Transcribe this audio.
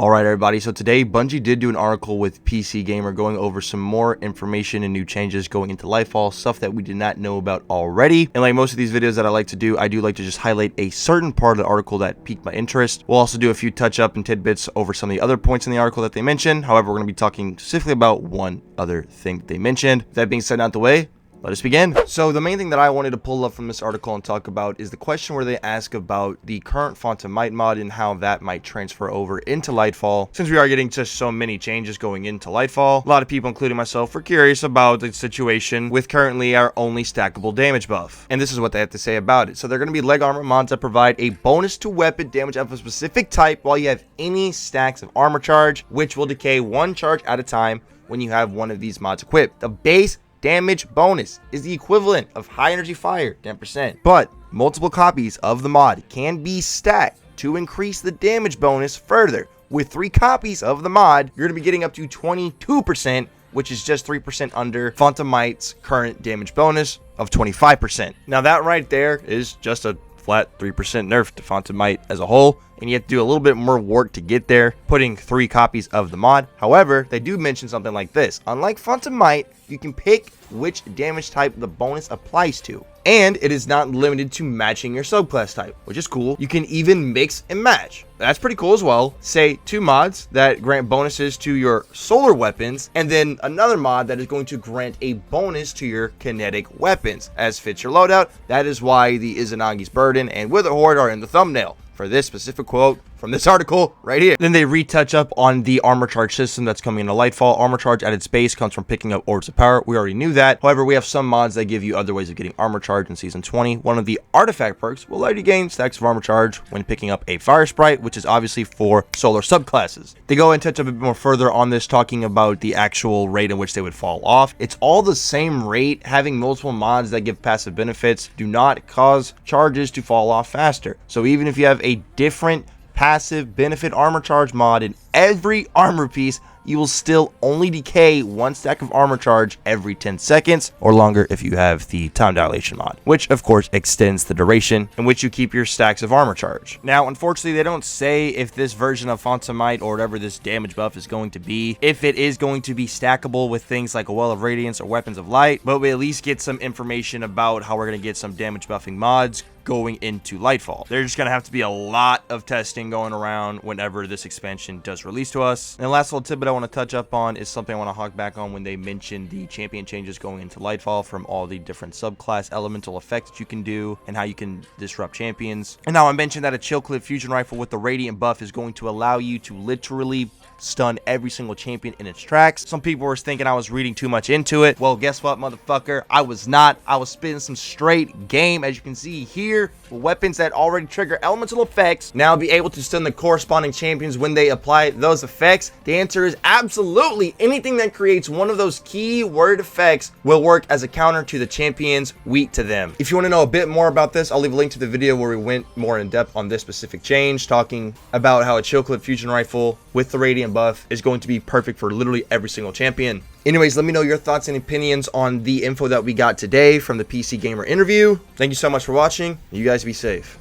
Alright everybody, so today Bungie did do an article with PC Gamer going over some more information and new changes going into Lightfall, stuff that we did not know about already. And like most of these videos that I like to do, I do like to just highlight a certain part of the article that piqued my interest. We'll also do a few touch-up and tidbits over some of the other points in the article that they mentioned. However, we're going to be talking specifically about one other thing that they mentioned. That being said, out the way, let us begin. So the main thing that I wanted to pull up from this article and talk about is the question where they ask about the current Phantom Might mod and how that might transfer over into Lightfall. Since we are getting just so many changes going into Lightfall, a lot of people, including myself, were curious about the situation with currently our only stackable damage buff. And this is what they have to say about it. So they're going to be leg armor mods that provide a bonus to weapon damage of a specific type while you have any stacks of armor charge, which will decay one charge at a time when you have one of these mods equipped. The base damage bonus is the equivalent of high energy fire, 10%. But multiple copies of the mod can be stacked to increase the damage bonus further. With 3 copies of the mod, you're going to be getting up to 22%, which is just 3% under Phantom Might's current damage bonus of 25%. Now that right there is just a flat 3% nerf to Phantom Might as a whole, and you have to do a little bit more work to get there, putting 3 copies of the mod. However, they do mention something like this. Unlike Phantom Might, you can pick which damage type the bonus applies to, and it is not limited to matching your subclass type, which is cool. You can even mix and match. That's pretty cool as well. Say 2 mods that grant bonuses to your solar weapons, and then another mod that is going to grant a bonus to your kinetic weapons as fits your loadout. That is why the Izanagi's Burden and Wither Horde are in the thumbnail for this specific quote from this article right here. Then they retouch up on the armor charge system that's coming into Lightfall. Armor charge at its base comes from picking up orbs of power. We already knew that. However, we have some mods that give you other ways of getting armor charge in season 20. One of the artifact perks will let you gain stacks of armor charge when picking up a fire sprite, which is obviously for solar subclasses. They go and touch up a bit more further on this, talking about the actual rate in which they would fall off. It's all the same rate. Having multiple mods that give passive benefits do not cause charges to fall off faster. So even if you have a different passive benefit armor charge mod in every armor piece, you will still only decay 1 stack of armor charge every 10 seconds or longer if you have the time dilation mod, which of course extends the duration in which you keep your stacks of armor charge. Now, unfortunately, they don't say if this version of Phantom Might or whatever this damage buff is going to be, if it is going to be stackable with things like a Well of Radiance or Weapons of Light, but we at least get some information about how we're going to get some damage buffing mods going into Lightfall. There's just gonna have to be a lot of testing going around whenever this expansion does release to us. And the last little tidbit I want to touch up on is something I want to hawk back on when they mentioned the champion changes going into Lightfall, from all the different subclass elemental effects that you can do and how you can disrupt champions. And now I mentioned that a chill clip fusion rifle with the radiant buff is going to allow you to literally stun every single champion in its tracks. Some people were thinking I was reading too much into it. Well, guess what, motherfucker? I was not. I was spitting some straight game, as you can see here, with weapons that already trigger elemental effects. Now be able to stun the corresponding champions when they apply those effects. The answer is absolutely anything that creates one of those keyword effects will work as a counter to the champions weak to them. If you want to know a bit more about this, I'll leave a link to the video where we went more in depth on this specific change, talking about how a chill clip fusion rifle with the radiant buff is going to be perfect for literally every single champion. Anyways, let me know your thoughts and opinions on the info that we got today from the PC Gamer interview. Thank you so much for watching. You guys be safe.